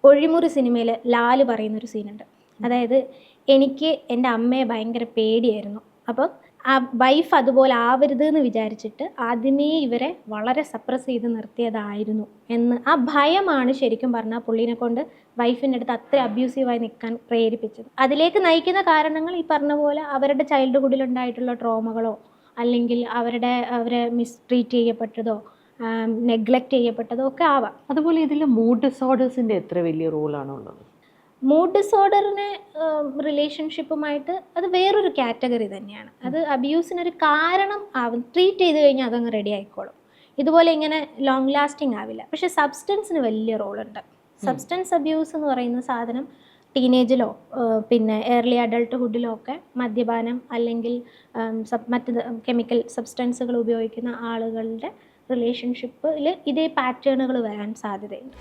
ഒഴിമുറി സിനിമയിൽ ലാല് പറയുന്നൊരു സീനുണ്ട്. അതായത് എനിക്ക് എൻ്റെ അമ്മയെ ഭയങ്കര പേടിയായിരുന്നു. അപ്പം ആ വൈഫ് അതുപോലെ ആവരുത് എന്ന് വിചാരിച്ചിട്ട് ആദ്യമേ ഇവരെ വളരെ സപ്രസ് ചെയ്ത് നിർത്തിയതായിരുന്നു എന്ന്. ആ ഭയമാണ് ശരിക്കും പറഞ്ഞാൽ പുള്ളീനെ കൊണ്ട് വൈഫിൻ്റെ അടുത്ത് അത്ര അബ്യൂസീവായി നിൽക്കാൻ പ്രേരിപ്പിച്ചത്. അതിലേക്ക് നയിക്കുന്ന കാരണങ്ങൾ ഈ പറഞ്ഞ പോലെ അവരുടെ ചൈൽഡ്ഹുഡിലുണ്ടായിട്ടുള്ള ട്രോമകളോ അല്ലെങ്കിൽ അവരെ മിസ്ട്രീറ്റ് ചെയ്യപ്പെട്ടതോ നെഗ്ലക്റ്റ് ചെയ്യപ്പെട്ടതോ ഒക്കെ ആവാം. അതുപോലെ ഇതിൽ മൂഡ് ഡിസോർഡേഴ്സിൻ്റെ എത്ര വലിയ റോളാണ് ഉള്ളത്? മൂഡ് ഡിസോർഡറിനെ റിലേഷൻഷിപ്പുമായിട്ട് അത് വേറൊരു കാറ്റഗറി തന്നെയാണ്. അത് അബ്യൂസിനൊരു കാരണം ആവും. ട്രീറ്റ് ചെയ്ത് കഴിഞ്ഞാൽ അതങ്ങ് റെഡി ആയിക്കോളും. ഇതുപോലെ ഇങ്ങനെ ലോങ് ലാസ്റ്റിംഗ് ആവില്ല. പക്ഷേ സബ്സ്റ്റൻസിന് വലിയ റോളുണ്ട്. സബ്സ്റ്റൻസ് അബ്യൂസ് എന്ന് പറയുന്ന സാധനം ടീനേജിലോ പിന്നെ ഏർലി അഡൾട്ട്ഹുഡിലോ ഒക്കെ മദ്യപാനം അല്ലെങ്കിൽ മറ്റ് കെമിക്കൽ സബ്സ്റ്റൻസുകൾ ഉപയോഗിക്കുന്ന ആളുകളുടെ റിലേഷൻഷിപ്പിൽ ഇതേ പാറ്റേണുകൾ വരാൻ സാധ്യതയുണ്ട്.